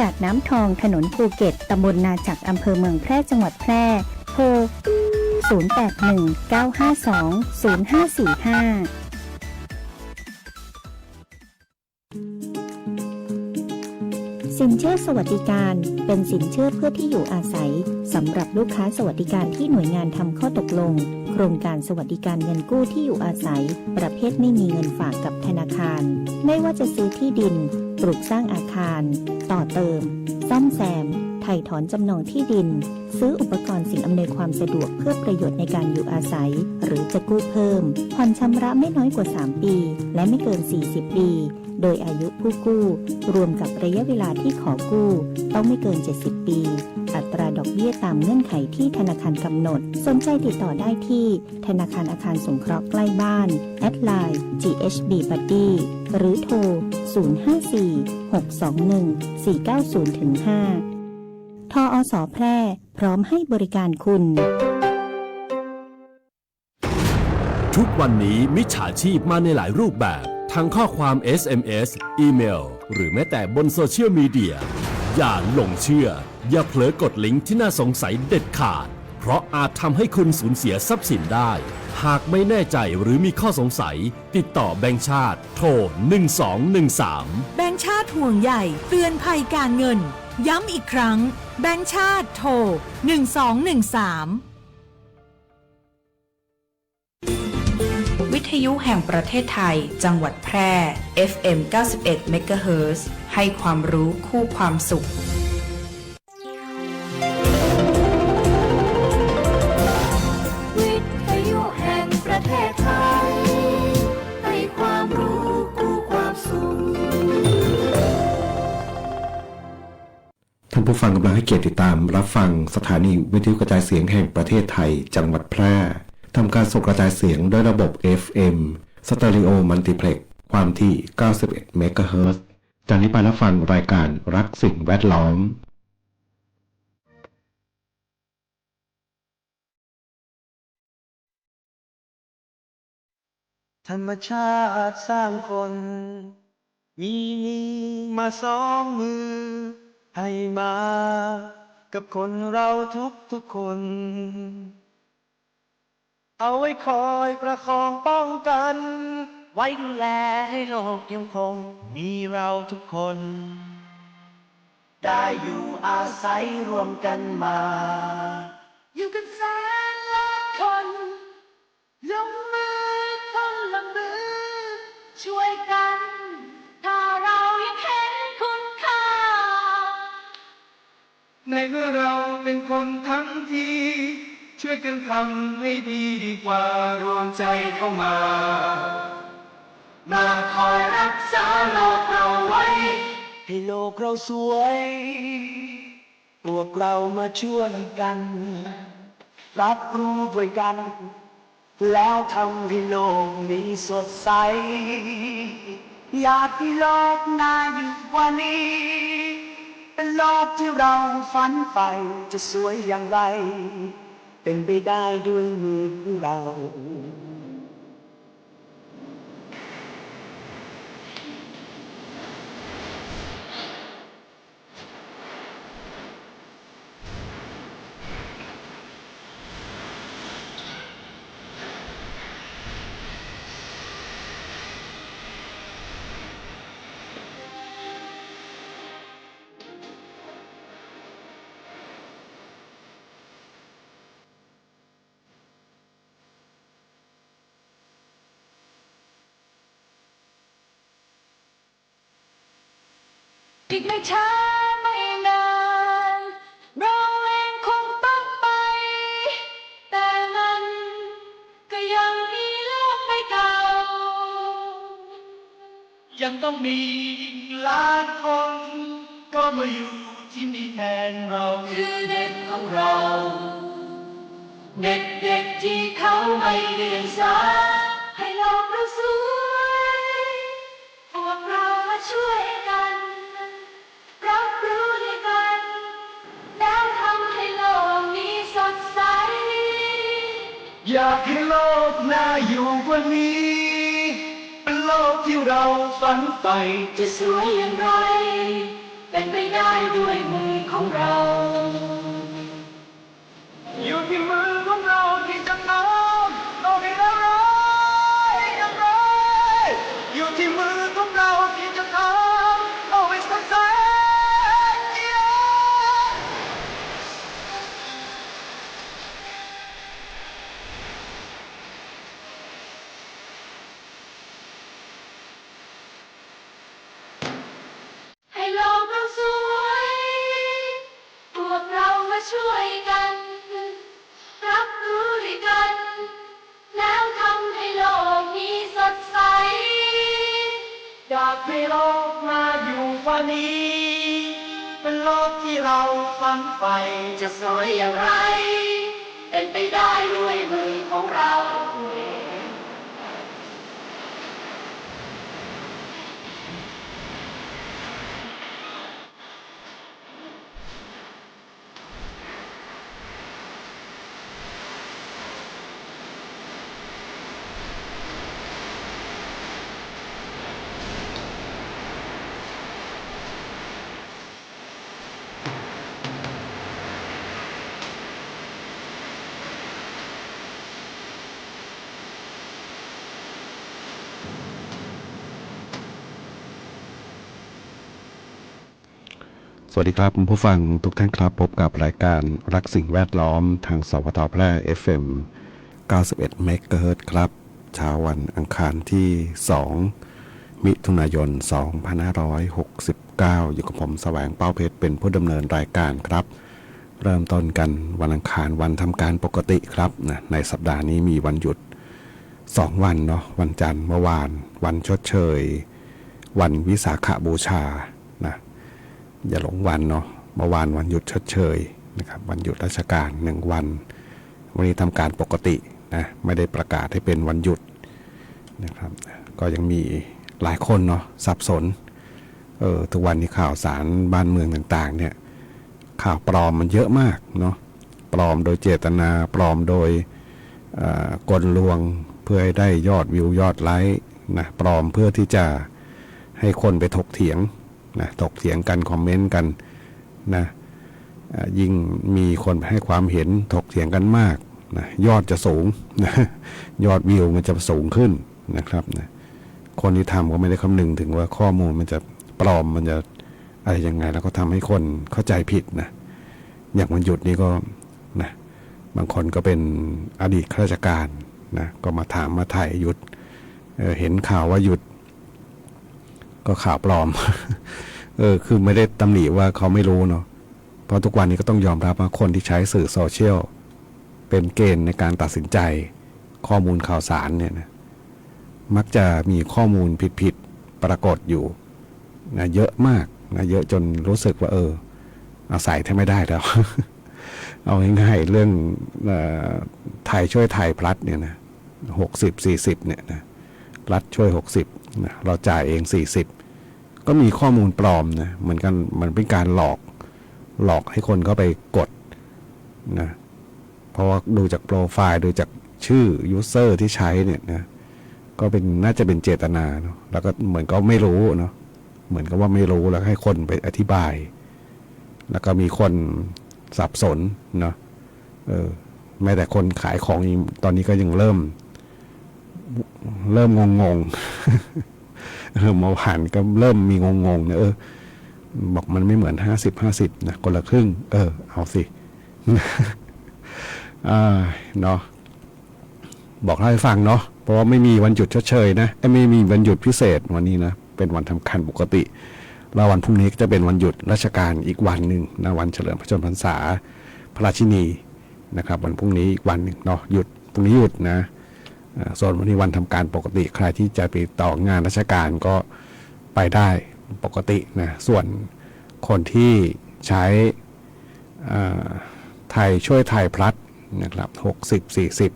กาดน้ำทองถนนภูเก็ตตำบลนาจักอำเภอเมืองแพร่จังหวัดแพร่โทร0819520545สินเชื่อสวัสดิการเป็นสินเชื่อเพื่อที่อยู่อาศัยสำหรับลูกค้าสวัสดิการที่หน่วยงานทำข้อตกลงโครงการสวัสดิการเงินกู้ที่อยู่อาศัยประเภทไม่มีเงินฝากกับธนาคารไม่ว่าจะซื้อที่ดินปลูกสร้างอาคารต่อเติมซ่อมแซมไถ่ถอนจำนองที่ดินซื้ออุปกรณ์สิ่งอำนวยความสะดวกเพื่อประโยชน์ในการอยู่อาศัยหรือจะกู้เพิ่มผ่อนชำระไม่น้อยกว่า3ปีและไม่เกิน40ปีโดยอายุผู้กู้รวมกับระยะเวลาที่ขอกู้ต้องไม่เกิน70ปีอัตราดอกเบี้ยตามเงื่อนไขที่ธนาคารกำหนดสนใจติดต่อได้ที่ธนาคารอาคารสงเคราะห์ใกล้บ้านแอดไลน์ GHB Buddy หรือโทร054-621-490-5ทอส.แพร่พร้อมให้บริการคุณทุกวันนี้มิจฉาชีพมาในหลายรูปแบบทั้งข้อความ SMS อีเมลหรือแม้แต่บนโซเชียลมีเดียอย่าหลงเชื่ออย่าเผลอกดลิงก์ที่น่าสงสัยเด็ดขาดเพราะอาจทำให้คุณสูญเสียทรัพย์สินได้หากไม่แน่ใจหรือมีข้อสงสัยติดต่อแบงก์ชาติโทร1213แบงก์ชาติห่วงใหญ่เตือนภัยการเงินย้ำอีกครั้งแบงก์ชาติโทร1213วิทยุแห่งประเทศไทยจังหวัดแพร่ FM 91 เมกะเฮิรตซ์ให้ความรู้คู่ความสุขวิทยุแห่งประเทศไทยให้ความรู้คู่ความสุขท่านผู้ฟังกำลังให้เกียรติติดตามรับฟังสถานีวิทยุกระจายเสียงแห่งประเทศไทยจังหวัดแพร่ทำการส่งกระจายเสียงด้วยระบบ FM Stereo Multiplex ความถี่ 91 เมกะเฮิรตซ์ จากนี้ไปรับฟังรายการรักสิ่งแวดล้อมธรรมชาติสร้างคนมีมาสองมือให้มากับคนเราทุกคนเอาไว้คอยประคองป้องกันไว้ดูแลให้โลกยังคงมีเราทุกคนได้อยู่อาศัยรวมกันมาอยู่กันแสนล้านคนลงมือคนละมือช่วยกันถ้าเรายังเห็นคุณค่าในเมื่อเราเป็นคนทั้งทีช่วยกันทำให้ดีกว่ารวมใจเข้ามาคอยรักษาโลกเราไว้ให้โลกเราสวยพวกเรามาช่วยกันรับรู้ด้วยกันแล้วทำให้โลกนี้สดใสอยากให้โลกน่าอยู่กว่านี้เป็นโลกที่เราฝันใฝ่จะสวยอย่างไรเป็นไปได้ด้วยมือของเราอีกไม่ช้าไม่นานเราเองคงต้องไปแต่มันก็ยังมีโลกใบเก่ายังต้องมีล้านคนก็มาอยู่ที่นี่แทนเราคือเด็กของเราเด็กที่เขาไม่เรียนสายให้โลกเราสวยพวกเรามาช่วยกันรับรู้ด้วยกันแล้วทำให้โลกนี้สดใสอยากให้โลกน่าอยู่กว่านี้เป็นโลกที่เราฝันใฝ่จะสวยอย่างไร เป็นไปได้ด้วยมือของเรา อยู่ที่มือของเราที่จะนำโลกให้เราร้ายอย่างไรอยู่ที่มือของเราที่จะทำโลกให้สดใสให้โลกเราสวยพวกเรามาช่วยกัน รับรู้ด้วยกัน แล้วทำให้โลกนี้สดใส อยากให้โลกมาอยู่วันนี้ เป็นโลกที่เราฝันใฝ่ จะสวยอย่างไร เป็นไปได้ด้วยมือของเรา สวัสดีครับคุณผู้ฟังทุกท่านครับพบกับรายการรักสิ่งแวดล้อมทางสวทแพร่ FM 91 เมกะเฮิรตซ์ครับเช้าวันอังคารที่ 2 มิถุนายน 2569 อยู่กับผมแสวงเป้าเพชรเป็นผู้ดำเนินรายการครับ เริ่มต้นกันวันอังคารวันทำการปกติครับนะในสัปดาห์นี้มีวันหยุด 2 วันเนาะวันจันทร์เมื่อวานวันชดเชยวันวิสาขบูชานะอย่าหลงวันเนาะเมื่อวานวันหยุดชดเชยนะครับวันหยุดราชการ1วันวันนี้ทำการปกตินะไม่ได้ประกาศให้เป็นวันหยุดนะครับก็ยังมีหลายคนเนาะสับสนทุกวันนี้ข่าวสารบ้านเมืองต่างๆเนี่ยข่าวปลอมมันเยอะมากเนาะปลอมโดยเจตนาปลอมโดยกลลวงเพื่อให้ได้ยอดวิวยอดไลค์นะปลอมเพื่อที่จะให้คนไปถกเถียงนะถกเถียงกันคอมเมนต์กันนะยิ่งมีคนให้ความเห็นถกเถียงกันมากนะยอดจะสูงนะยอดวิวมันจะสูงขึ้นนะครับนะคนที่ทำก็ไม่ได้คำนึงถึงว่าข้อมูลมันจะปลอมมันจะอะไรยังไงแล้วก็ทำให้คนเข้าใจผิดนะอย่างวันหยุดนี้ก็นะบางคนก็เป็นอดีตข้าราชการนะก็มาถามมาถ่ายหยุดเห็นข่าวว่าหยุดก็ข่าวปลอม คือไม่ได้ตำหนิว่าเขาไม่รู้เนาะเพราะทุกวันนี้ก็ต้องยอมรับว่าคนที่ใช้สื่อโซเชียลเป็นเกณฑ์ในการตัดสินใจข้อมูลข่าวสารเนี่ยนะมักจะมีข้อมูลผิดๆปรากฏอยู่นะเยอะมากนะเยอะจนรู้สึกว่าอาศัยแทบไม่ได้แล้ว เอาง่ายๆเรื่องไทยช่วยไทยพลัดเนี่ยนะ60-40เนี่ยนะรัฐช่วย60นะเราจ่ายเอง40ก็มีข้อมูลปลอมนะเหมือนกันมันเป็นการหลอกให้คนเข้าไปกดนะเพราะว่าดูจากโปรไฟล์ดูจากชื่อยูเซอร์ที่ใช้เนี่ยนะก็เป็นน่าจะเป็นเจตนาเนาะแล้วก็เหมือนก็ไม่รู้เนาะเหมือนกับว่าไม่รู้แล้วให้คนไปอธิบายแล้วก็มีคนสับสนเนาะแม้แต่คนขายของตอนนี้ก็ยังเริ่มงงเมื่อวานก็เริ่มมีงงเนี่ยบอกมันไม่เหมือน50-50นะคนละครึ่งเอาสิเนาะบอกให้ฟังเนาะเพราะว่าไม่มีวันหยุดชดเชยนะไม่มีวันหยุดพิเศษวันนี้นะเป็นวันทำการปกติแล้ววันพรุ่งนี้ก็จะเป็นวันหยุดราชการอีกวันหนึ่งนะวันเฉลิมพระชนมพรรษาพระราชินีนะครับวันพรุ่งนี้อีกวันหนึ่งเนาะหยุดพรุ่งนี้หยุดนะส่วนวันนี้วันทำการปกติใครที่จะไปต่องานราชการก็ไปได้ปกตินะส่วนคนที่ใช้ไทยช่วยไทยพลัดนะครับ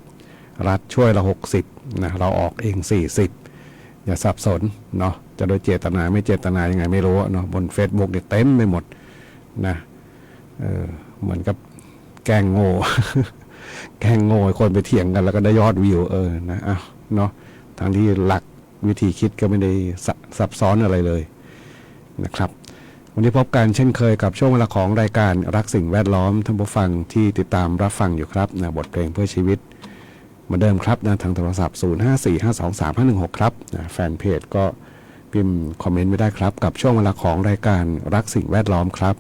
60-40รัฐช่วยเรา60นะเราออกเอง40อย่าสับสนเนาะจะโดยเจตนาไม่เจตนายังไงไม่รู้เนาะบน Facebook เนี่ยเต็มไปหมดนะเหมือนกับแกล้งโง่ แกล้งโง่คนไปเถียงกันแล้วก็ได้ยอดวิวนะเนาะทางที่หลักวิธีคิดก็ไม่ได้ซับซ้อนอะไรเลยนะครับ วันนี้พบกันเช่นเคยกับช่วงเวลาของรายการรักสิ่งแวดล้อมท่านผู้ฟังที่ติดตามรับฟังอยู่ครับบทเพลงเพื่อชีวิตเหมือนเดิมครับทางโทรศัพท์ 0545235516 ครับแฟนเพจก็พิมพ์คอมเมนต์ไว้ได้ครับกับช่วงเวลาของรายการรักสิ่งแวดล้อมครับ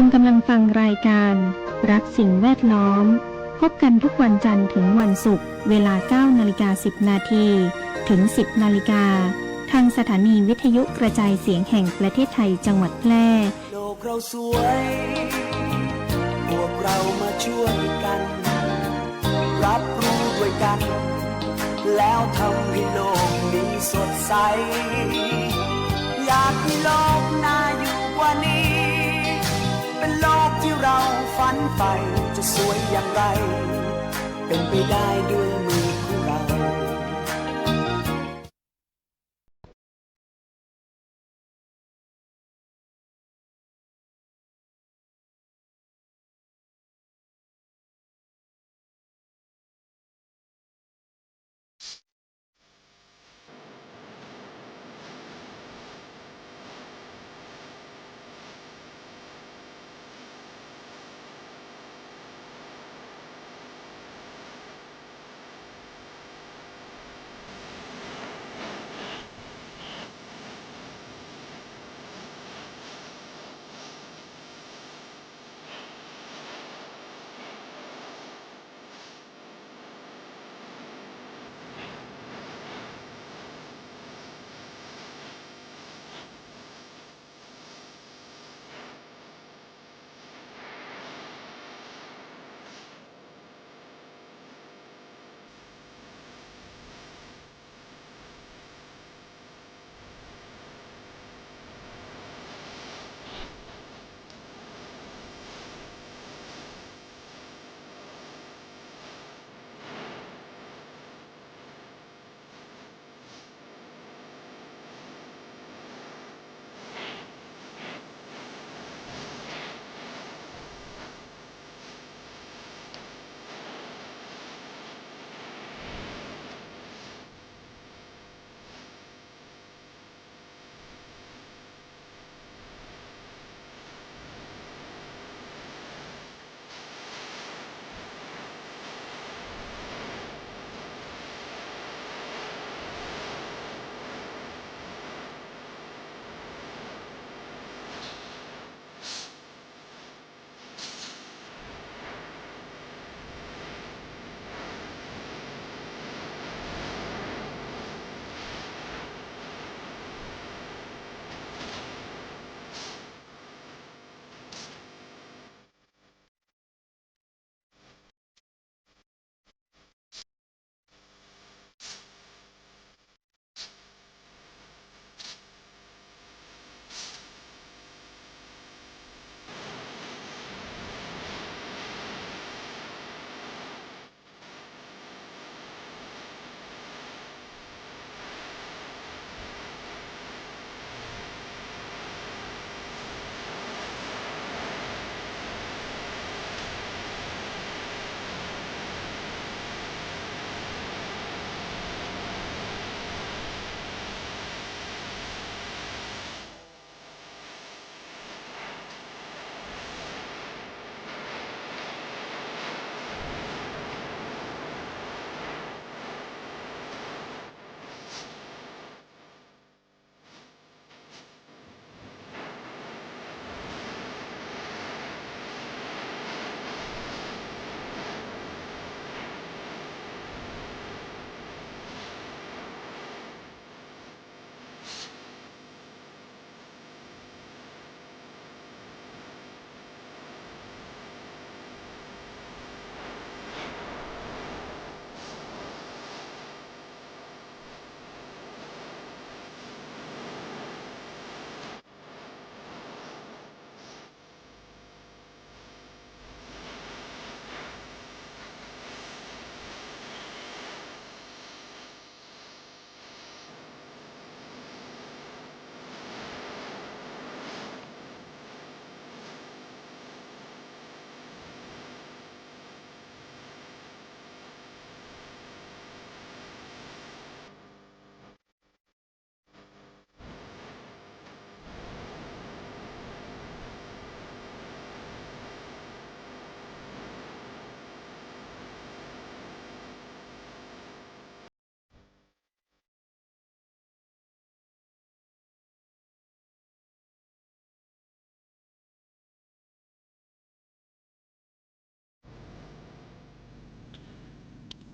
คุณกำลังฟังรายการรักสิ่งแวดล้อมพบกันทุกวันจันทร์ถึงวันศุกร์เวลา 9:10 นาทีถึง 10 นาฬิกาทางสถานีวิทยุกระจายเสียงแห่งประเทศไทยจังหวัดแพร่ โลกเราสวย พวกเรามาช่วยกัน รับรู้ด้วยกัน แล้วทำให้โลกนี้สดใส อยากให้โลกน่าอยู่กว่านี้ เป็นโลกที่เราฝันใฝ่จะสวยอย่างไร เป็นไปได้ด้วยมือของเรา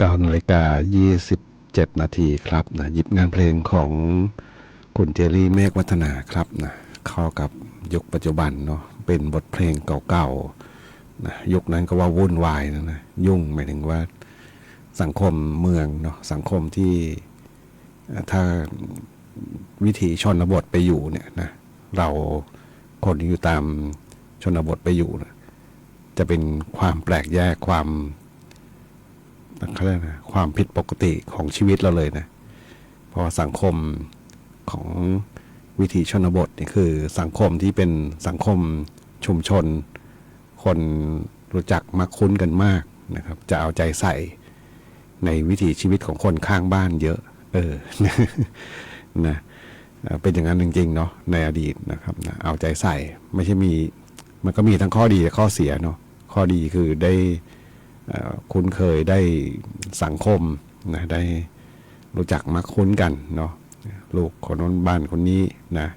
9:27 นาทีครับนะหยิบงานเพลงของคุณเจรี่เมฆวัฒนาครับนะเข้ากับยุคปัจจุบันเนาะเป็นบทเพลงเก่าๆนะยุคนั้นก็ว่าวุ่นวายนะยุ่งหมายถึงว่าสังคมเมืองเนาะสังคมที่ถ้าวิถีชนบทไปอยู่เนี่ยนะเราคนที่อยู่ตามชนบทไปอยู่นะจะเป็นความแปลกแยกความผิดปกติของชีวิตเราเลยนะเพราะสังคมของวิถีชนบทนี่คือสังคมที่เป็นสังคมชุมชนคนรู้จักมักคุ้นกันมากนะครับจะเอาใจใส่ในวิถีชีวิตของคนข้างบ้านเยอะนะเป็นอย่างนั้นจริงๆเนาะในอดีตนะครับนะเอาใจใส่ไม่ใช่มันก็มีทั้งข้อดีและข้อเสียเนาะข้อดีคือได้คุ้นเคยได้สังคมนะได้รู้จักมักคุ้นกันเนาะลูกคนนั้นบ้านคนนี้นะ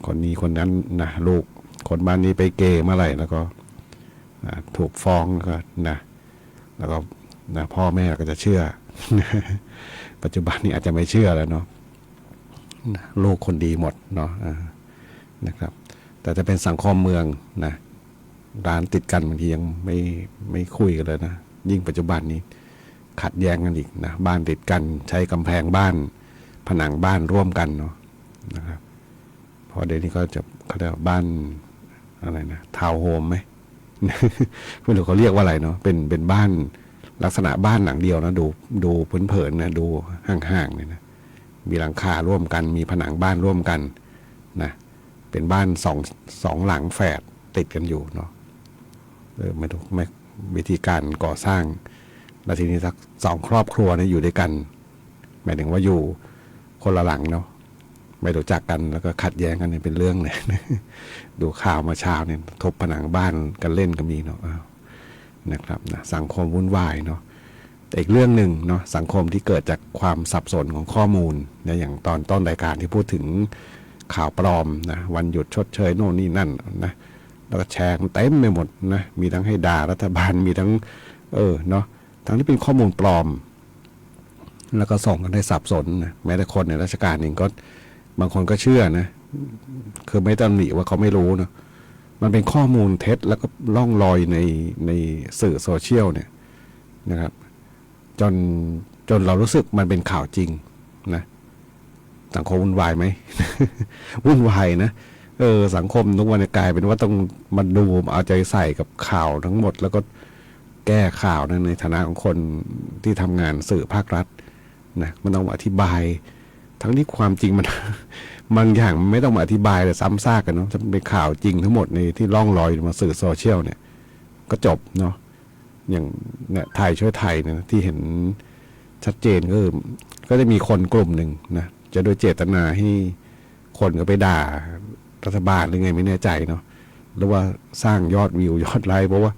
คนนี้คนนั้นนะลูกคนบ้านนี้ไปเกย์เมื่อไหร่แล้วก็ถูกฟ้องก็นะแล้วก็นะพ่อแม่ก็จะเชื่อ ปัจจุบันนี้อาจจะไม่เชื่อแล้วเนาะลูกคนดีหมดเนาะนะครับแต่จะเป็นสังคมเมืองนะร้านติดกันบางทียังไม่คุยกันเลยนะยิ่งปัจจุบันนี้ขัดแย้งกันอีกนะบ้านติดกันใช้กำแพงบ้านผนังบ้านร่วมกันเนาะนะครับพอเดี๋ยวนี้ก็จะเขาเรียกบ้านอะไรนะทาวน์โฮมไหม ไม่รู้เขาเรียกว่าอะไรเนาะเป็นบ้านลักษณะบ้านหลังเดียวนะดูเผินๆนะดูห่างๆเนี่ยนะมีหลังคาร่วมกันมีผนังบ้านร่วมกันนะเป็นบ้านสองหลังแฝดติดกันอยู่เนาะไม่ถูกไม่วิธีการก่อสร้างแล้วทีนี้สัก2ครอบครัวเนี่ยอยู่ด้วยกันหมายถึงว่าอยู่คนละหลังเนาะไม่รู้จักกันแล้วก็ขัดแย้งกันเนี่ยเป็นเรื่องเลย ดูข่าวมาเช้าเนี่ยทบผนังบ้านกันเล่นก็มีเนาะนะครับนะสังคมวุ่นวายเนาะแต่อีกเรื่องหนึ่งเนาะสังคมที่เกิดจากความสับสนของข้อมูลเนี่ยอย่างตอนต้นรายการที่พูดถึงข่าวปลอมนะวันหยุดชดเชยโน่นนี่นั่นนะแล้วก็แชร์เต็มไปหมดนะมีทั้งให้ด่ารัฐบาลมีทั้งเนาะทั้งที่เป็นข้อมูลปลอมแล้วก็ส่งกันได้สับสนนะแม้แต่คนในราชการเองก็บางคนก็เชื่อนะคือไม่ตำหนิว่าเขาไม่รู้เนาะมันเป็นข้อมูลเท็จแล้วก็ล่องลอยในสื่อโซเชียลเนี่ยนะครับจนเรารู้สึกมันเป็นข่าวจริงนะสังคมวุ่นวายไหม วุ่นวายนะสังคมทุกวันกลายเป็นว่าต้องมาดูเอาใจใส่กับข่าวทั้งหมดแล้วก็แก้ข่าวนะในฐานะของคนที่ทำงานสื่อภาครัฐนะมันต้องอธิบายทั้งที่ความจริงมัน บางอย่างมันไม่ต้องมาอธิบายแต่ซ้ำซากกันเนาะจะเป็นข่าวจริงทั้งหมดในที่ล่องลอยมาสื่อโซเชียลเนี่ยก็จบเนาะอย่างเนี่ยไทยช่วยไทยเนี่ยที่เห็นชัดเจนก็จะมีคนกลุ่มหนึ่งนะจะโดยเจตนาให้คนก็ไปด่ารัฐบาลหรือไงไม่แน่ใจเนาะหรือว่าสร้างยอดวิวยอดไลค์เพราะว่า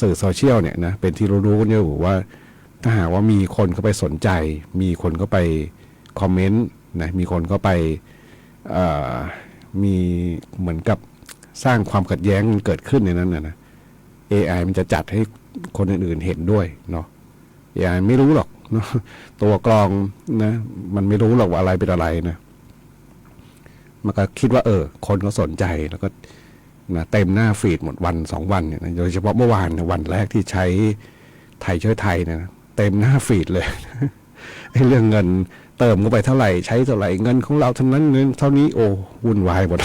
สื่อโซเชียลเนี่ยนะเป็นที่รู้ๆกันอยู่ว่าถ้าหากว่ามีคนเข้าไปสนใจมีคนเข้าไปคอมเมนต์นะมีคนเข้าไปมีเหมือนกับสร้างความขัดแย้งเกิดขึ้นในนั้นนะ AI มันจะจัดให้คนอื่นๆเห็นด้วยเนาะ AI ไม่รู้หรอกเนาะตัวกรองนะมันไม่รู้หรอกว่าอะไรเป็นอะไรนะมันก็คิดว่าคนก็สนใจแล้วก็นะเต็มหน้าฟีดหมดวัน2วันเนี่ยนะโดยเฉพาะเมื่อวานวันแรกที่ใช้ไทยช่วยไทยเนี่ยนะเต็มหน้าฟีดเลย ไอ้เรื่องเงินเติมเข้าไปเท่าไหร่ใช้เท่าไหร่เงินของเราเท่านั้นเงินเท่านี้โอ้วุ่นวายหมด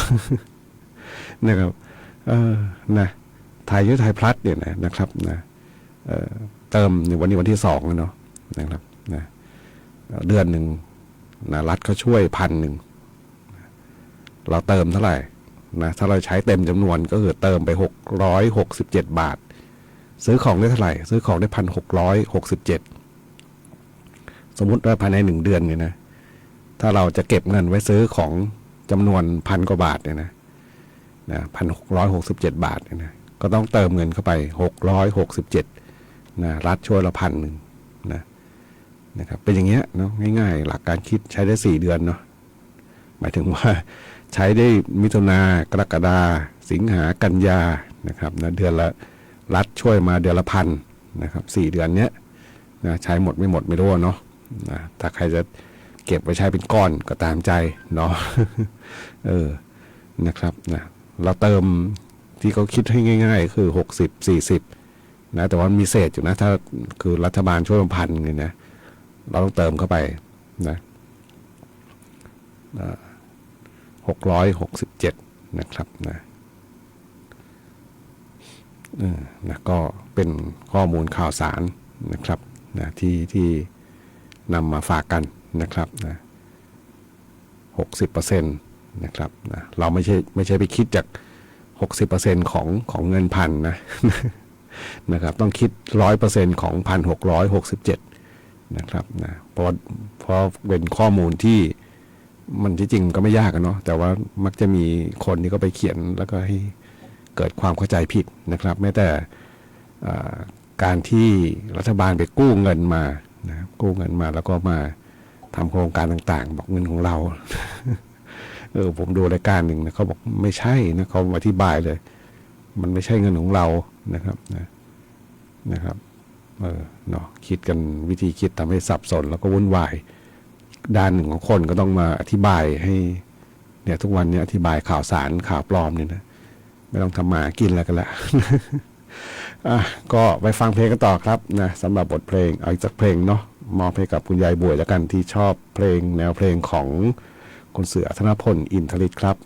นะครับนะไทยช่วยไทยพลัสเนี่ยนะครับนะเติมในวันนี้วันที่2แล้วเนาะนะครับนะเดือนหนึ่งนะรัฐเขาช่วย 1,000 เราเติมเท่าไหร่นะถ้าเราใช้เต็มจำนวนก็คือเติมไป667 บาทซื้อของได้เท่าไหร่ซื้อของได้ 1,667 สมมุติว่าภายใน1เดือนเนี่ยนะถ้าเราจะเก็บเงินไว้ซื้อของจำนวน 1,000 กว่าบาทเนี่ยนะ 1,667 บาทเนี่ยนะก็ต้องเติมเงินเข้าไป667นะรัฐช่วยละ1,000นะครับเป็นอย่างเงี้ยเนาะง่ายๆหลักการคิดใช้ได้4เดือนเนาะหมายถึงว่าใช้ได้มิถุนากรกฎาสิงหากันยานะครับนะเดือนละรัฐช่วยมาเดือนละ1,000นะครับ4เดือนเนี้ย นะใช้หมดไม่หมดไม่รู้เนาะนะถ้าใครจะเก็บไว้ใช้เป็นก้อนก็ตามใจเนาะ นะครับนะเราเติมที่เขาคิดให้ง่ายๆคือ60-40นะแต่ว่ามีเศษอยู่นะถ้าคือรัฐบาลช่วย1,000เลยนะเราต้องเติมเข้าไปนะ667นะครับนะนะก็เป็นข้อมูลข่าวสารนะครับนะที่นำมาฝากกันนะครับนะ60%นะครับนะเราไม่ใช่ไปคิดจาก60%ของเงินพันนะนะครับต้องคิด 100% ของ 1,667 นะครับนะเพราะเป็นข้อมูลที่มันที่จริงก็ไม่ยากเนาะแต่ว่ามักจะมีคนที่ก็ไปเขียนแล้วก็ให้เกิดความเข้าใจผิดนะครับแม้แต่การที่รัฐบาลไปกู้เงินมานะกู้เงินมาแล้วก็มาทำโครงการต่างๆบอกเงินของเรา ผมดูรายการหนึ่งนะเขาบอกไม่ใช่นะเขาอธิบายเลย มันไม่ใช่เงินของเรานะครับนะครับเนาะคิดกันวิธีคิดทำให้สับสนแล้วก็วุ่นวายด้านหนึ่งของคนก็ต้องมาอธิบายให้เนี่ยทุกวันนี้อธิบายข่าวสารข่าวปลอมเนี่ยนะไม่ต้องทำมากินแล้วกันละ ก็ไปฟังเพลงกันต่อครับนะสำหรับบทเพลงเอาอีกสักเพลงเนาะมอบให้กับคุณยายบวยแล้วกันที่ชอบเพลงแนวเพลงของคุณเสือธนพลอินทฤทธิ์ครับ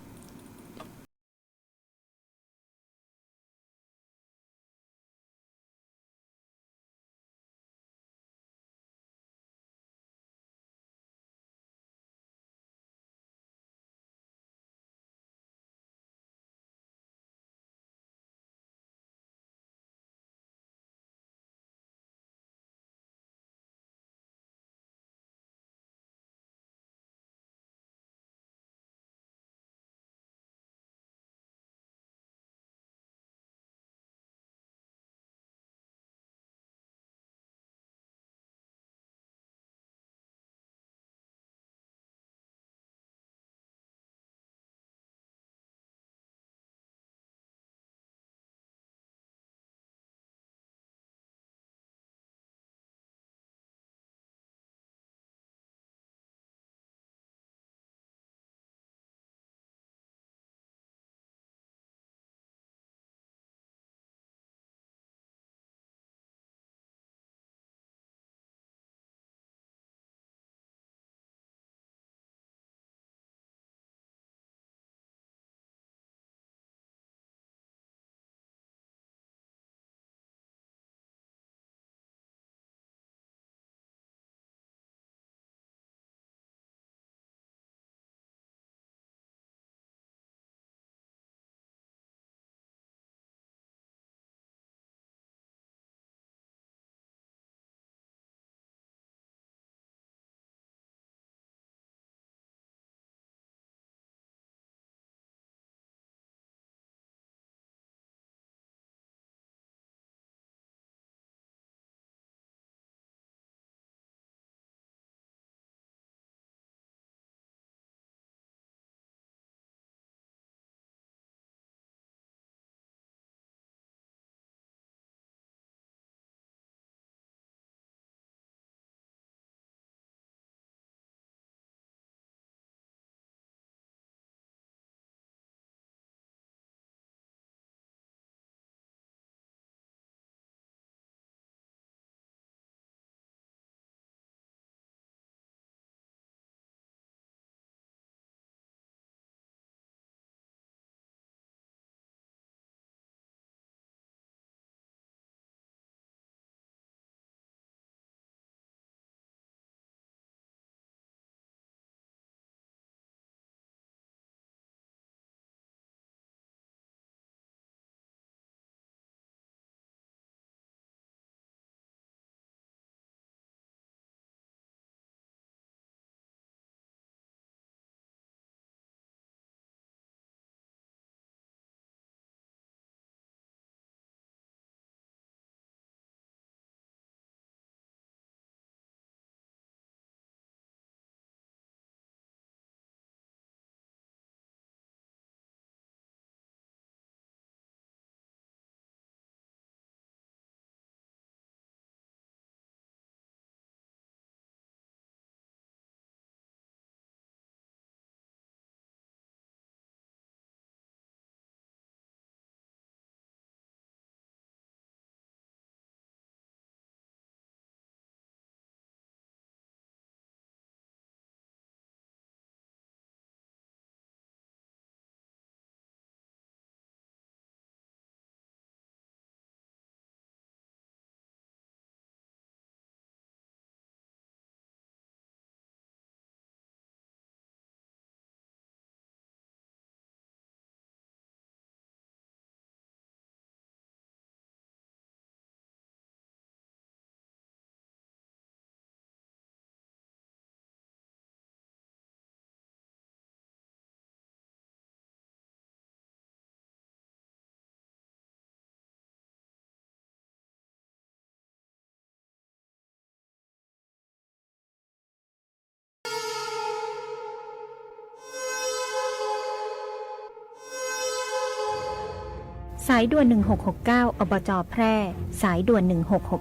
สายด่วน 1669 อบจ. แพร่ สายด่วน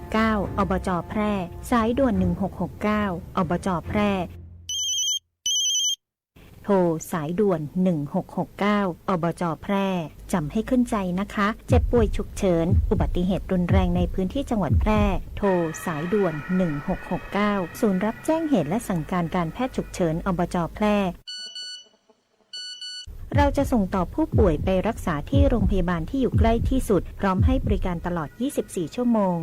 1669 อบจ. แพร่ สายด่วน 1669 อบจ. แพร่ โทรสายด่วน 1669 อบจ. แพร่จำให้ขึ้นใจนะคะ เจ็บป่วยฉุกเฉิน อุบัติเหตุรุนแรงในพื้นที่จังหวัดแพร่ โทรสายด่วน 1669 ศูนย์รับแจ้งเหตุและสั่งการการแพทย์ฉุกเฉิน อบจ. แพร่ เราจะส่งต่อผู้ป่วยไปรักษาที่โรงพยาบาลที่อยู่ใกล้ที่สุด พร้อมให้บริการตลอด 24 ชั่วโมง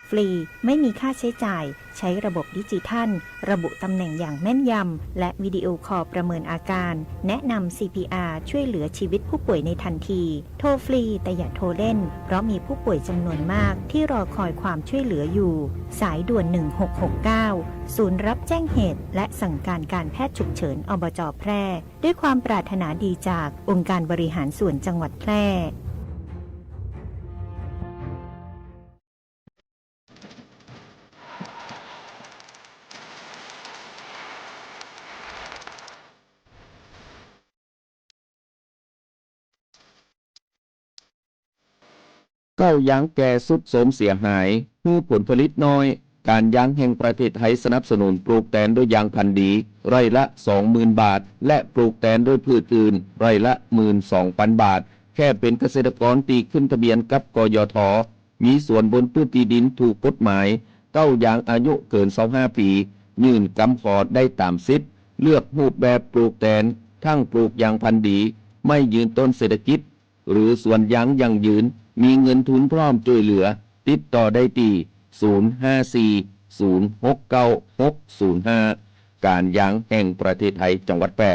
ฟรี ไม่มีค่าใช้จ่าย ใช้ระบบดิจิทัล ระบุตำแหน่งอย่างแม่นยำ และวิดีโอคอลประเมินอาการ แนะนำ CPR ช่วยเหลือชีวิตผู้ป่วยในทันที โทรฟรีแต่อย่าโทรเล่น เพราะมีผู้ป่วยจำนวนมากที่รอคอยความช่วยเหลืออยู่ สายด่วน 1669 ศูนย์รับแจ้งเหตุและสั่งการการแพทย์ฉุกเฉิน อบจ. แพร่ ด้วยความปรารถนาดีจากองค์การบริหารส่วนจังหวัดแพร่ เก้ายางแก่สุดโทรมเสียหายคือผลผลิตน้อย การยางแห่งประเทศไทยสนับสนุนปลูกแตนด้วยยางพันธุ์ดีไร่ละ 20,000 บาท และปลูกแตนด้วยพืชอื่นไร่ละ 12,000 บาท แค่เป็นเกษตรกรตีขึ้นทะเบียนกับกยท. มีส่วนบนพื้นที่ดินถูกกฎหมายเก้ายางอายุเกิน 25 ปียื่นกำขอได้ตามสิทธิ์เลือกรูปแบบปลูกแตนทั้งปลูกยางพันธุ์ดีไม่ยืนต้นเศรษฐกิจหรือสวนยางยั่งยืนมีเงินทุนพร้อมช่วยเหลือติดต่อได้ที่054-069-605 การยางแห่งประเทศไทยจังหวัดแพร่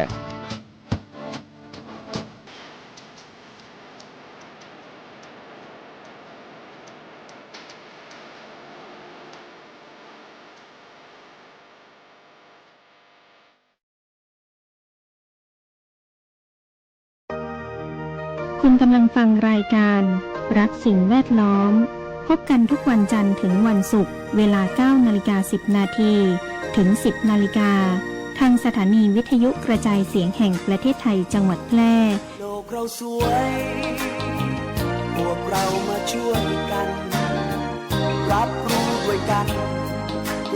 คุณกำลังฟังรายการรักสิ่งแวดล้อม พบกันทุกวันจันทร์ถึงวันศุกร์เวลา 9:10 นาทีถึง 10 นาฬิกาทางสถานีวิทยุกระจายเสียงแห่งประเทศไทยจังหวัดแพร่ โลกเราสวย พวกเรามาช่วยกัน รับรู้ด้วยกัน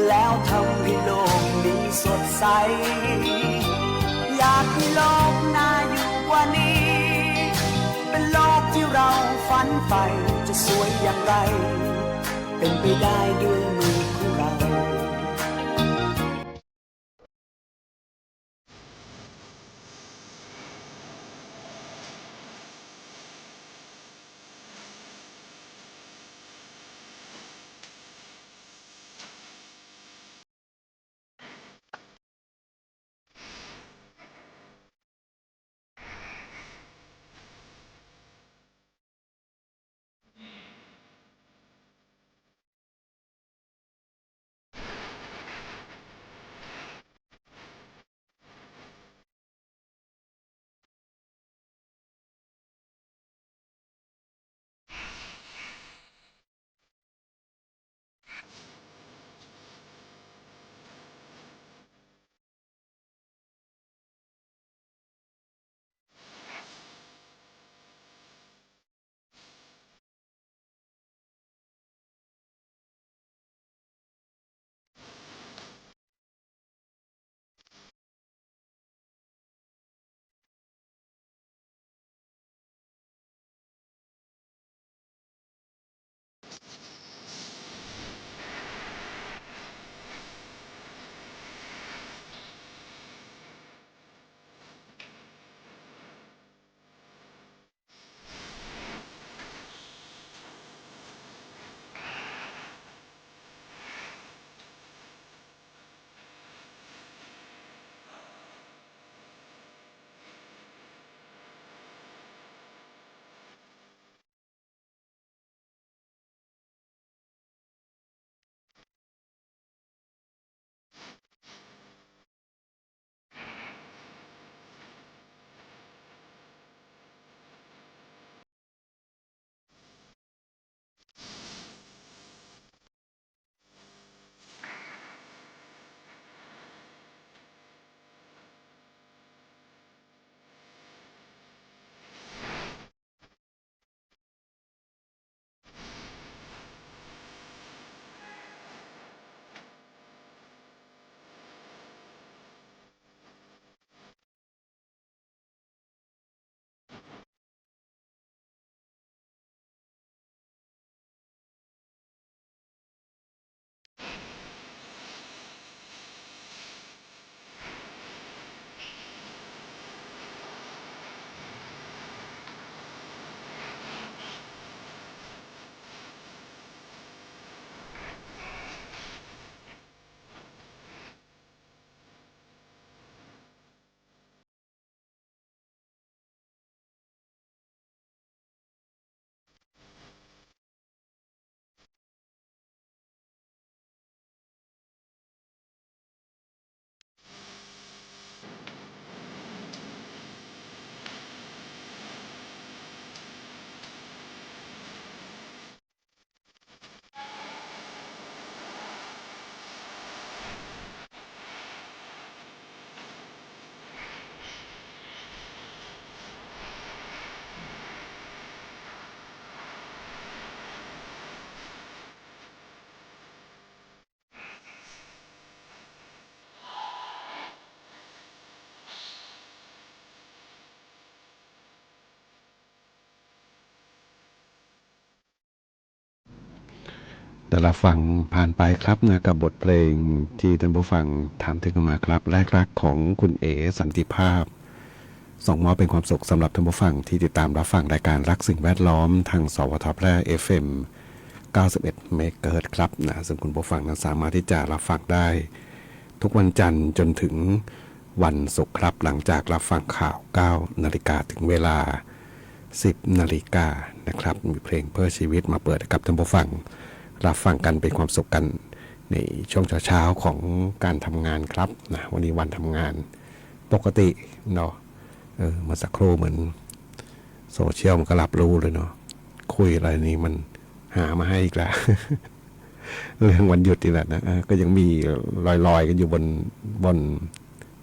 แล้วทำให้โลกนี้สดใส อยากให้โลกน่าอยู่กว่านี้ เป็นโลกที่เราฝันใฝ่จะสวยอย่างไร เป็นไปได้ด้วยมือของเรา แต่ละฝั่งผ่านไปครับนะกับบทเพลงที่ท่านผู้ฟังถามถึงกันมาครับแรกรักของคุณเอ๋สันติภาพส่งมอบเป็นความสุขสำหรับท่านผู้ฟังที่ติดตามรับฟังรายการรักสิ่งแวดล้อมทางสวทแพร่ FM 91 เมกะเฮิรตซ์ครับนะซึ่งคุณผู้ฟังนั้นสามารถที่จะรับฟังได้ทุกวันจันทร์จนถึงวันศุกร์ครับหลังจากรับฟังข่าว 9 นาฬิกาถึงเวลา 10 นาฬิกานะครับมีเพลงเพื่อชีวิตมาเปิดให้กับท่านผู้ฟังรับฟังกันเป็นความสุขกันในช่วงเช้าๆของการทำงานครับนะวันนี้วันทำงานปกติเนาะมาสักครู่เหมือนโซเชียลมันก็รับรู้เลยเนาะคุยอะไรนี้มันหามาให้อีกแล้ว เรื่องวันหยุดนี่แหละนะก็ยังมีลอยๆกันอยู่บน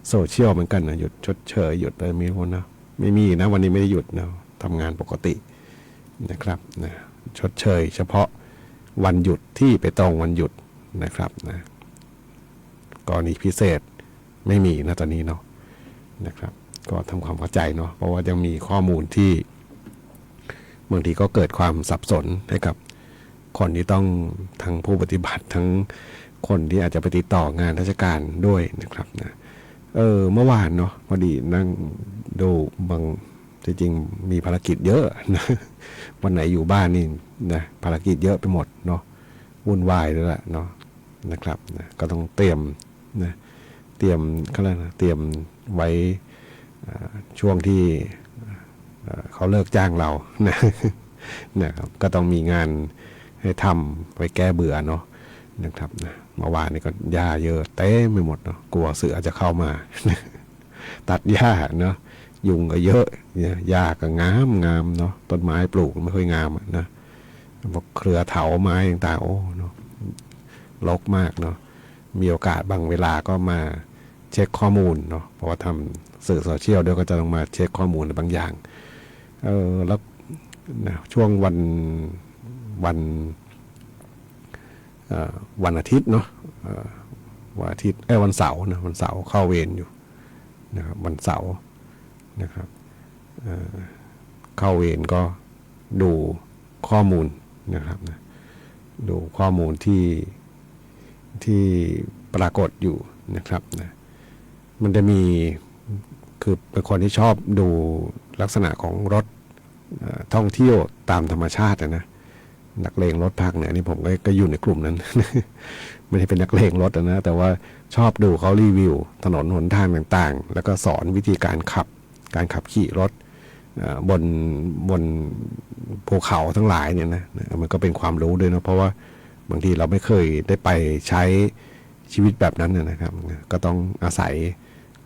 โซเชียลเหมือนกันนะหยุดชดเชยหยุดอะไรไม่รู้นะไม่มีนะวันนี้ไม่ได้หยุดนะทำงานปกตินะครับนะชดเชยเฉพาะวันหยุดที่ไปตรงวันหยุดนะครับนะกรณีพิเศษไม่มีนะตอนนี้เนาะนะครับก็ทำความเข้าใจเนาะเพราะว่ายังมีข้อมูลที่บางทีก็เกิดความสับสนให้กับคนที่ต้องทั้งผู้ปฏิบัติทั้งคนที่อาจจะไปติดต่องานราชการด้วยนะครับนะเมื่อวานเนาะพอดีนั่งดูบางจริงๆมีภารกิจเยอะนะวันไหนอยู่บ้านนี่นะภารกิจเยอะไปหมดเนาะวุ่นวายเลยแหละเนาะนะครับนะก็ต้องเตรียมนะเตรียมไว้ช่วงที่เขาเลิกจ้างเรานะครับก็ต้องมีงานให้ทำไปแก้เบื่อเนาะนะครับนะเมื่อวานนี้ก็หญ้าเยอะเต็มไปหมดเนาะกลัวเสือจะเข้ามา ตัดหญ้าเนาะยุงก็เยอะหญ้าก็งามเนาะต้นไม้ปลูกไม่ค่อยงามนะพวกเครือเถาไม้ต่างๆโอ้เนาะรกมากเนาะมีโอกาสบางเวลาก็มาเช็คข้อมูลเนาะเพราะว่าทำสื่อโซเชียลเดี๋ยวก็จะต้องมาเช็คข้อมูลบางอย่างแล้วนะช่วงวันอาทิตย์เนาะวันอาทิตย์วันเสาร์นะวันเสาร์เข้าเวรอยู่นะครับวันเสาร์นะครับเข้าเวรก็ดูข้อมูลนะครับนะดูข้อมูลที่ปรากฏอยู่นะครับนะมันจะมีคือเป็นคนที่ชอบดูลักษณะของรถท่องเที่ยวตามธรรมชาตินะนักเลงรถภาคเหนือนี่ผมก็อยู่ในกลุ่มนั้น ไม่ได้เป็นนักเลงรถนะแต่ว่าชอบดูเขารีวิวถนนหนทางต่างๆแล้วก็สอนวิธีการขับขี่รถบนภูเขาทั้งหลายเนี่ยนะมันก็เป็นความรู้ด้วยนะเพราะว่าบางทีเราไม่เคยได้ไปใช้ชีวิตแบบนั้นนะครับก็ต้องอาศัย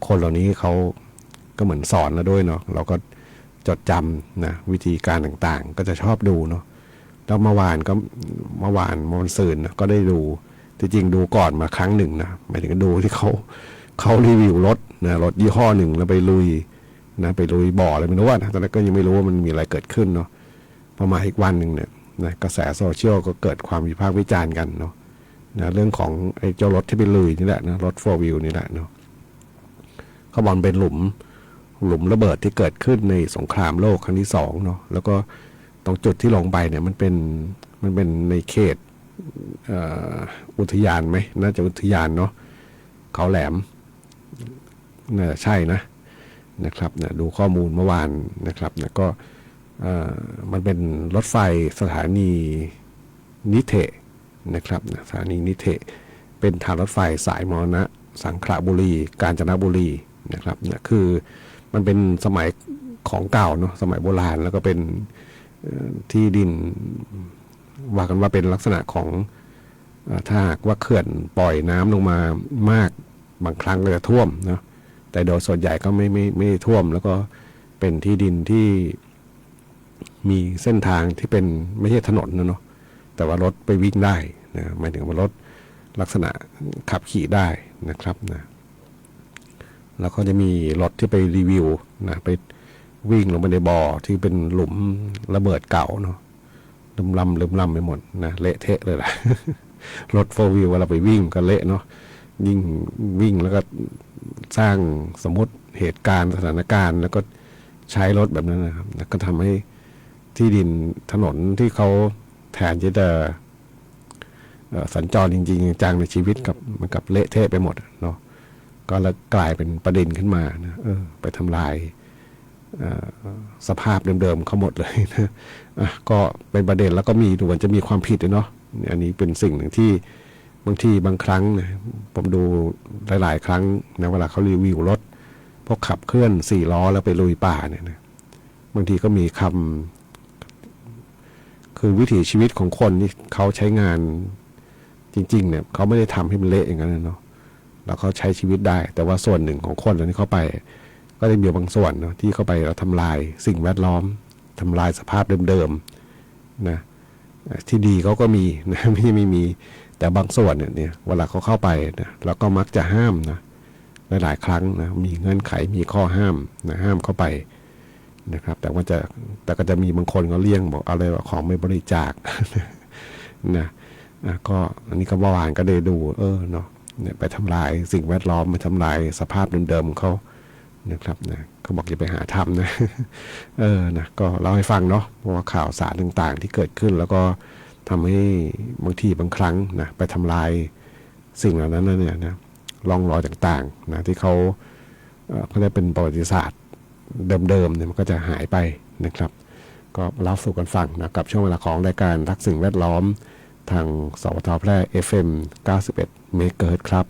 คนเหล่านี้เขาก็เหมือนสอนเราด้วยเนาะเราก็จดจำนะวิธีการต่างๆก็จะชอบดูเนาะแล้วเมื่อวานซืนนะก็ได้ดูจริงๆดูก่อนมาครั้งหนึ่งนะหมายถึงดูที่เขารีวิวรถนะรถยี่ห้อหนึ่งแล้วไปลุยบ่ออะไรไม่รู้นะตอนนั้นก็ยังไม่รู้ว่ามันมีอะไรเกิดขึ้นเนาะพอมาอีกวันหนึ่งเนี่ยนะกระแสโซเชียลก็เกิดความวิพากษ์วิจารณ์กันเนาะนะเรื่องของไอ้เจ้ารถที่ไปลุยนี่แหละนะรถ 4wheel นี่แหละเนาะเขาบอกเป็นหลุมระเบิดที่เกิดขึ้นในสงครามโลกครั้งที่2เนาะแล้วก็ตรงจุดที่ลงไปเนี่ยมันเป็นในเขตอุทยานไหมน่าจะอุทยานเนาะเขาแหลมน่าจะใช่นะครับนะดูข้อมูลเมื่อวานนะครับนะก็มันเป็นรถไฟสถานีนิเทศนะครับนะสถานีนิเทศเป็นทางรถไฟสายมรณะสังขละบุรีกาญจนบุรีนะครับนะคือมันเป็นสมัยของเก่าเนาะสมัยโบราณแล้วก็เป็นที่ดินว่ากันว่าเป็นลักษณะของถ้าหากว่าเขื่อนปล่อยน้ำลงมามากบางครั้งก็จะท่วมเนาะแต่โดยส่วนใหญ่ก็ไม่ท่วมแล้วก็เป็นที่ดินที่มีเส้นทางที่เป็นไม่ใช่ถนนนะเนาะแต่ว่ารถไปวิ่งได้นะหมายถึงว่ารถลักษณะขับขี่ได้นะครับนะแล้วก็จะมีรถที่ไปรีวิวนะไปวิ่งลงไปในบ่อที่เป็นหลุมระเบิดเก่าเนาะลืมลำไปหมดนะเละเทะเลยล่ะ รถ 4wheel เวลาไปวิ่งก็เละเนาะยิ่งวิ่งแล้วก็สร้างสมมติเหตุการณ์สถานการณ์แล้วก็ใช้รถแบบนั้นนะครับก็ทำให้ที่ดินถนนที่เขาแทนจะ สัญจรจริงๆจังในชีวิตกับมันกับเละเทะไปหมดเนาะก็เลยกลายเป็นประเด็นขึ้นมานะไปทำลายสภาพเดิมๆเขาหมดเลยนะก็เป็นประเด็นแล้วก็มีดูเหมือนจะมีความผิดเนาะอันนี้เป็นสิ่งหนึ่งที่บางทีบางครั้งนะผมดูหลายๆครั้งนะเวลาเขารีวิวรถพวกขับเคลื่อน4 ล้อแล้วไปลุยป่าเนี่ยนะบางทีก็มีคำคือวิถีชีวิตของคนที่เขาใช้งานจริงๆเนี่ยเขาไม่ได้ทำให้มันเละอย่างนั้นเนาะแล้วเขาใช้ชีวิตได้แต่ว่าส่วนหนึ่งของคนที่เข้าไปก็ได้มีบางส่วนเนาะที่เข้าไปแล้วทำลายสิ่งแวดล้อมทำลายสภาพเดิมๆนะที่ดีเขาก็มีนะไม่มีแต่บางส่วนเนี่ยเวลาเขาเข้าไปนะเราก็มักจะห้ามนะหลายๆครั้งนะมีเงื่อนไขมีข้อห้ามนะห้ามเข้าไปนะครับแต่ก็จะมีบางคนเขาเลี่ยงบอกอะไรว่าของไม่บริจาคนะก็อันนี้ก็เมื่อวานก็ได้ดูเนาะเนี่ยไปทำลายสิ่งแวดล้อมไปทำลายสภาพเดิมๆของเขานะครับนะเขาบอกอย่าไปหาทำนะนะก็เล่าให้ฟังเนาะเพราะว่าข่าวสารต่างๆที่เกิดขึ้นแล้วก็ทำให้บางทีบางครั้งนะไปทำลายสิ่งเหล่านั้นเนี่ยนะร่องรอยต่างๆนะที่เขาได้เป็นประวัติศาสตร์เดิมๆเนี่ยมันก็จะหายไปนะครับก็เล่าสู่กันฟังนะกับช่วงเวลาของรายการรักสิ่งแวดล้อมทางสวทแพร่ FM 91 เมกะเฮิรตซ์ครับ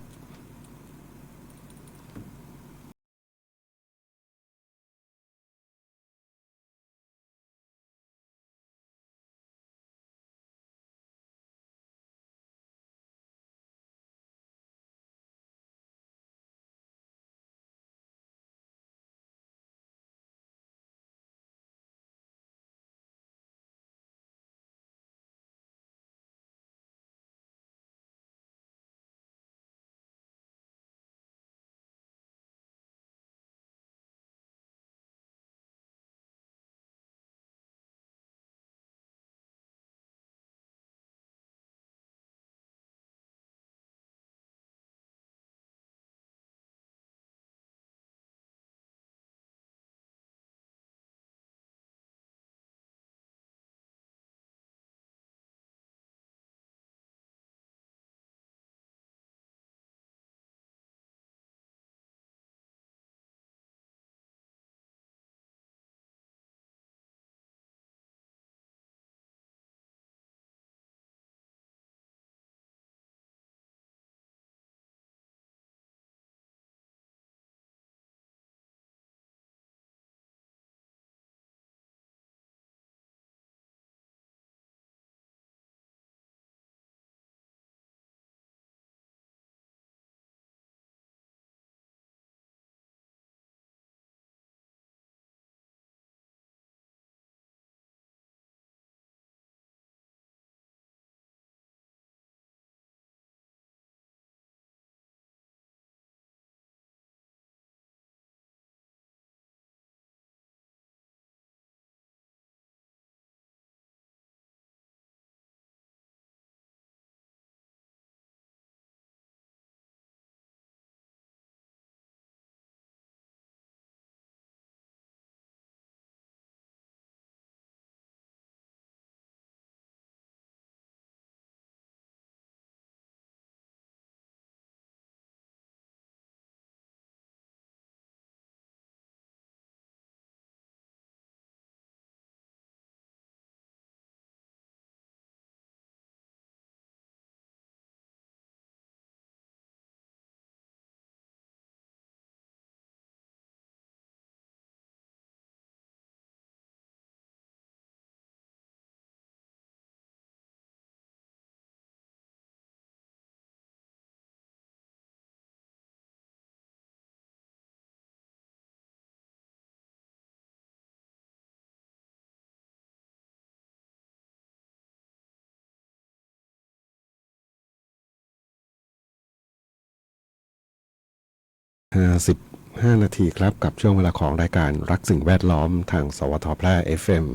15 นาทีครับกับช่วงเวลาของรายการรักสิ่งแวดล้อมทางสวทแพร่ FM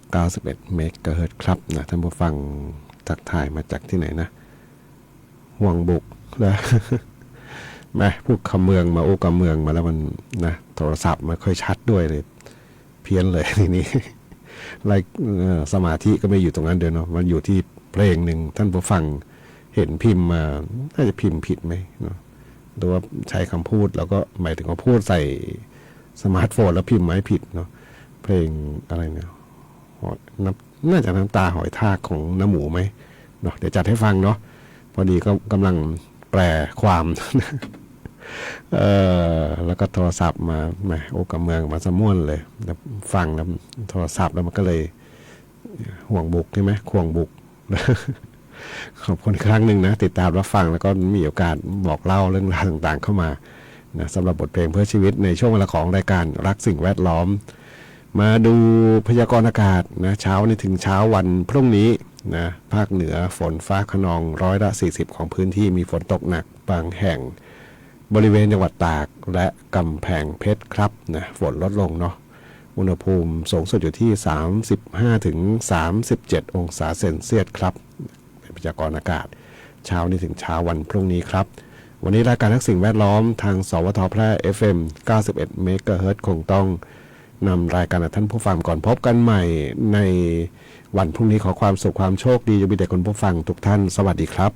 91 เมกะเฮิรตซ์ครับนะท่านผู้ฟังทักทายมาจากที่ไหนนะห่วงบุกแล้ว แม่พูดคำเมืองมาโอ้คำเมืองมาแล้วมันนะโทรศัพท์ไม่ค่อยชัดด้วยเลยเพี้ยนเลยทีนี้ สมาธิก็ไม่อยู่ตรงนั้นเดียวเนาะมันอยู่ที่เพลงหนึ่งท่านผู้ฟัง เห็นพิมพ์มาน่าจะพิมพ์ผิดไหมเนาะหรือว่าใช้คำพูดแล้วก็หมายถึงว่าพูดใส่สมาร์ทโฟนแล้วพิมพ์ไม่ผิดเนาะเพลงอะไรเนี่ยน่าจะน้ำตาหอยทากของน้าหมูไหมเนาะเดี๋ยวจัดให้ฟังเนาะพอดีก็กำลังแปลความ แล้วก็โทรศัพท์มาแหมโอ้กับเมืองมาสะม่วนเลยฟังแล้วโทรศัพท์แล้วมันก็เลยห่วงบุกใช่ไหมควงบุก ขอบคุณครั้งหนึ่งนะติดตามรับฟังแล้วก็มีโอกาสบอกเล่าเรื่องราวต่างๆเข้ามานะสำหรับบทเพลงเพื่อชีวิตในช่วงเวลาของรายการรักสิ่งแวดล้อมมาดูพยากรณ์อากาศนะเช้านี้ถึงเช้าวันพรุ่งนี้นะภาคเหนือฝนฟ้าคะนอง40%ของพื้นที่มีฝนตกหนักบางแห่งบริเวณจังหวัดตากและกำแพงเพชรครับนะฝนลดลงเนาะอุณหภูมิสูงสุดอยู่ที่ 35-37 องศาเซนเซียสครับเป็นพยากรณ์อากาศเช้านี้ถึงเช้าวันพรุ่งนี้ครับวันนี้รายการทักสิ่งแวดล้อมทางสวทแพร่ FM 91 เมกะเฮิรตซ์คงต้องนำรายการท่านผู้ฟังก่อนพบกันใหม่ในวันพรุ่งนี้ขอความสุขความโชคดีจะมีแต่คนผู้ฟังทุกท่านสวัสดีครับ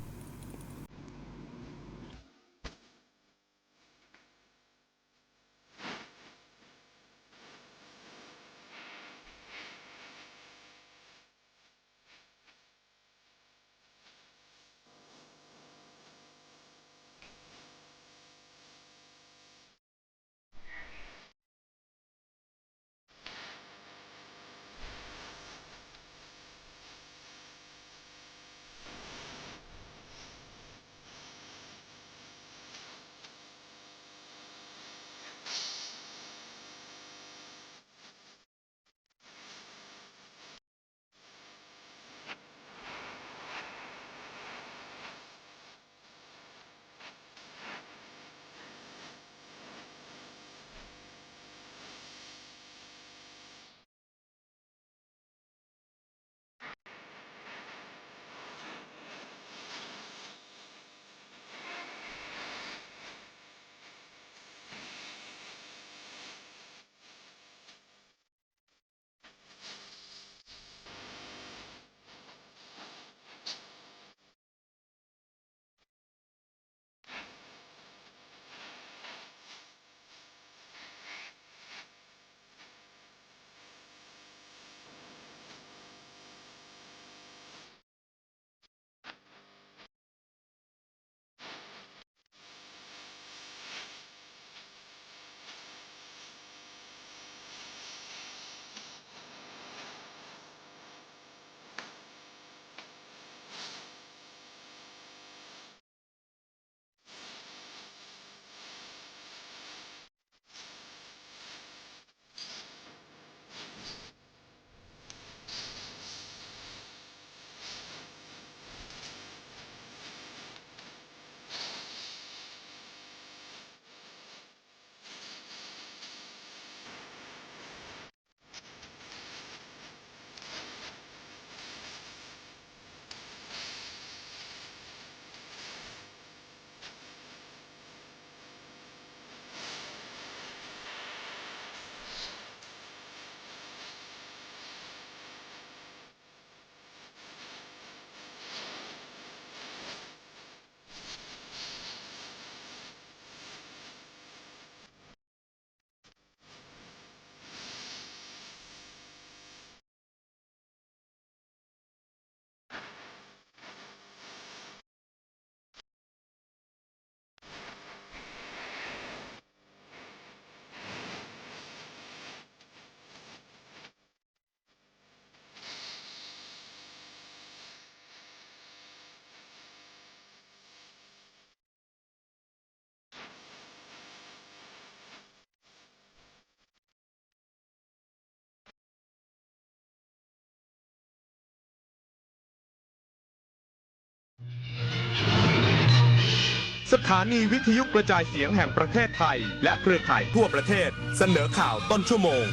สถานีวิทยุกระจายเสียงแห่งประเทศไทยและเครือข่ายทั่วประเทศเสนอข่าวต้นชั่วโมง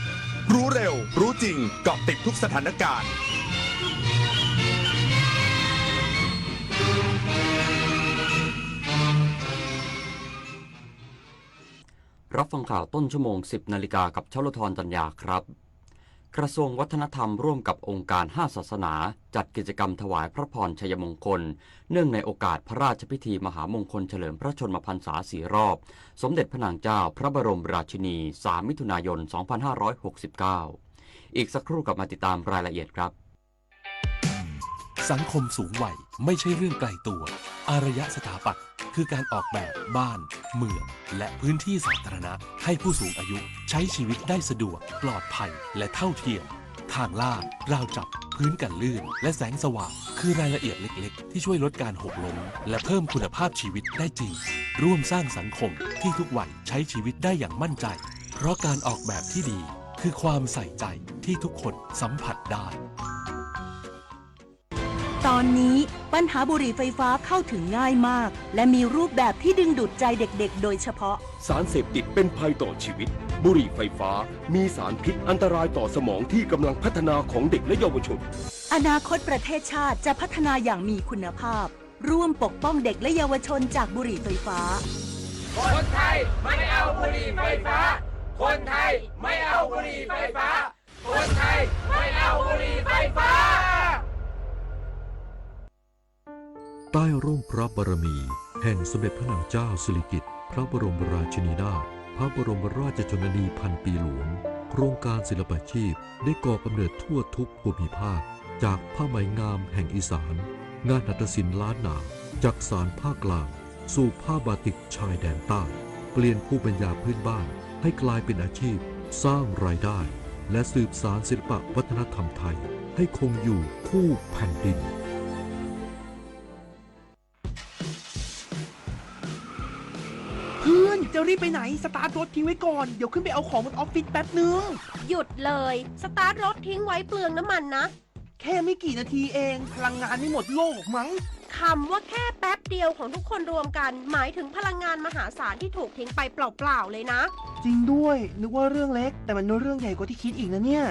รู้เร็วรู้จริงเกาะติดทุกสถานการณ์รับฟังข่าวต้นชั่วโมง 10 นาฬิกากับชลธร จัญญาครับ กระทรวงวัฒนธรรมร่วมกับองค์การ5ศาสนาจัดกิจกรรมถวายพระพรชัยมงคลเนื่องในโอกาสพระราชพิธีมหามงคลเฉลิมพระชนมพรรษา4 รอบสมเด็จพระนางเจ้าพระบรมราชินี3 มิถุนายน 2569 อีกสักครู่กลับมาติดตามรายละเอียดครับ สังคมสูงวัยไม่ใช่เรื่องไกลตัว อารยสถาปัตย์คือการออกแบบบ้านเมืองและพื้นที่สาธารณะให้ผู้สูงอายุใช้ชีวิตได้สะดวกปลอดภัยและเท่าเทียมทางลาดราวจับพื้นกันลื่นและแสงสว่างคือรายละเอียดเล็กๆที่ช่วยลดการหกล้มและเพิ่มคุณภาพชีวิตได้จริงร่วมสร้างสังคมที่ทุกวัยใช้ชีวิตได้อย่างมั่นใจเพราะการออกแบบที่ดีคือความใส่ใจที่ทุกคนสัมผัสได้ตอนนี้ปัญหาบุหรี่ไฟฟ้าเข้าถึงง่ายมากและมีรูปแบบที่ดึงดูดใจเด็กๆโดยเฉพาะสารเสพติดเป็นภัยต่อชีวิตบุหรี่ไฟฟ้ามีสารพิษอันตรายต่อสมองที่กำลังพัฒนาของเด็กและเยาวชนอนาคตประเทศชาติจะพัฒนาอย่างมีคุณภาพร่วมปกป้องเด็กและเยาวชนจากบุหรี่ไฟฟ้าคนไทยไม่เอาบุหรี่ไฟฟ้าคนไทยไม่เอาบุหรี่ไฟฟ้าคนไทยไม่เอาบุหรี่ไฟฟ้าใต้ร่มพระบารมีแห่งสมเด็จพระนางเจ้าสิริกิติ์พระบรมราชินีนาถพระบรมราชชนนีพันปีหลวงโครงการศิลปาชีพได้ก่อกำเนิดทั่วทุกภูมิภาคจากผ้าไหมงามแห่งอีสานงานหัตถศิลป์ล้านนาจากสารภาคกลางสู่ผ้าบาติกชายแดนใต้เปลี่ยนภูมิปัญญาพื้นบ้านให้กลายเป็นอาชีพสร้างรายได้และสืบสานศิลปวัฒนธรรมไทยให้คงอยู่คู่แผ่นดินเพื่อนจะรีบไปไหนสตาร์ทรถทิ้งไว้ก่อนเดี๋ยวขึ้นไปเอาของบนออฟฟิศแป๊บนึงหยุดเลยสตาร์ทรถทิ้งไว้เปลืองน้ำมันนะแค่ไม่กี่นาทีเองพลังงานไม่หมดโลกมั้งคำว่าแค่แป๊บเดียวของทุกคนรวมกันหมายถึงพลังงานมหาศาลที่ถูกทิ้งไปเปล่าๆเลยนะจริงด้วยนึกว่าเรื่องเล็กแต่มันเรื่องใหญ่กว่าที่คิดอีกนะเนี่ย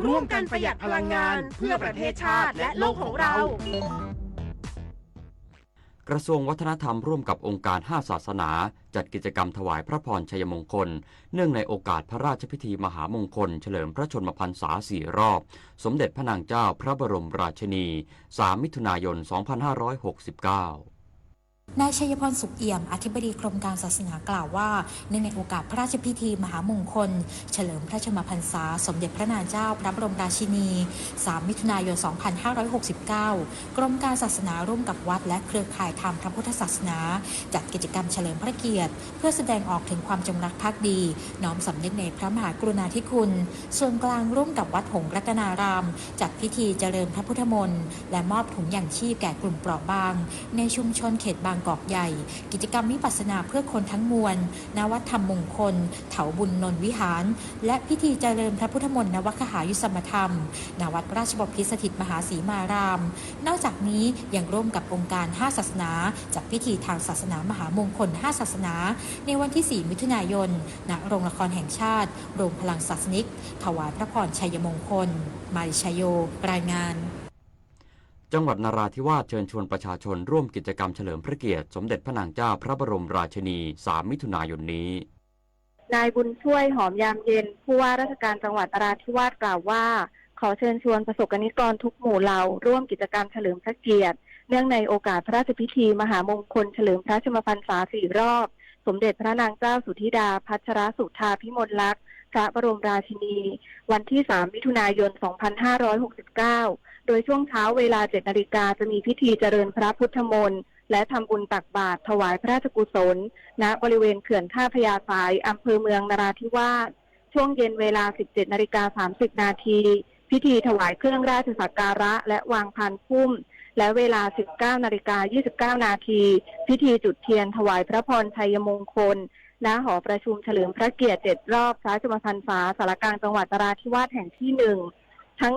ร่วมกันประหยัดพลังงานเพื่อประเทศชาติและโลกของเรากระทรวงวัฒนธรรมร่วมกับองค์การ5ศาสนาจัดกิจกรรมถวายพระพรชัยมงคลเนื่องในโอกาสพระราชพิธีมหามงคลเฉลิมพระชนมพรรษา4 รอบสมเด็จพระนางเจ้าพระบรมราชินี3 มิถุนายน 2569นายชัยพรสุขเอี่ยมอธิบดีกรมการศาสนากล่าวว่าเนื่องในโอกาสพระราชพิธีมหามงคลเฉลิมพระชนมพรรษาสมเด็จพระนางเจ้าพระบรมราชินี3 มิถุนายน 2569 กรมการศาสนาร่วมกับวัดและเครือข่ายธรรมพระพุทธศาสนาจัดกิจกรรมเฉลิมพระเกียรติเพื่อแสดงออกถึงความจงรักภักดีน้อมสำนึกในพระมหากรุณาธิคุณส่วนกลางร่วมกับวัดหงส์รัตนารามจัดพิธีเจริญพระพุทธมนต์และมอบถุงยางชีพแก่กลุ่มเปราะบางในชุมชนเขตบางกอกใหญ่กิจกรรมวิปัสสนาเพื่อคนทั้งมวลณวัดธรรมมงคลเถาบุญนนท์วิหารและพิธีเจริญพระพุทธมนต์ณวัดคหายุสมธรรมณวัดราชบพิตรสถิตมหาสีมารามนอกจากนี้ยังร่วมกับองค์การ5ศาสนาจัดพิธีทางศาสนามหามงคล5ศาสนาในวันที่4 มิถุนายนณโรงละครแห่งชาติโรงพลังศาสนิกถวายพระพรชัยมงคลมาริชโยรายงานจังหวัดนราธิวาสเชิญชวนประชาชนร่วมกิจกรรมเฉลิมพระเกียรติสมเด็จพระนางเจ้าพระบรมราชินี3 มิถุนายนนี้นายบุญช่วยหอมยามเย็นผู้ว่าราชการจังหวัดนราธิวาสกล่าวว่าขอเชิญชวนประสบกนิกรทุกหมู่เหล่าร่วมกิจกรรมเฉลิมพระเกียรติเนื่องในโอกาสพระราชพิธีมหามงคลเฉลิมพระชนมพรรษา4 รอบสมเด็จพระนางเจ้าสุธิดาพัชรสุธาพิมลลักษณ์พระบรมราชินีวันที่3 มิถุนายน 2569โดยช่วงเช้าเวลา 7 นาฬิกาจะมีพิธีเจริญพระพุทธมนต์และทำบุญตักบาตรถวายพระราชกุศลณบริเวณเขื่อนท่าพญาสายอำเภอเมืองนราธิวาสช่วงเย็นเวลา 17:30 นาทีพิธีถวายเครื่องราชสักการะและวางพานพุ่มและเวลา 19:29 นาทีพิธีจุดเทียนถวายพระพรชัยมงคลณหอประชุมเฉลิมพระเกียรติ7 รอบพระชนมพรรษาสารกลางจังหวัดนราธิวาสแห่งที่ 1ทั้ง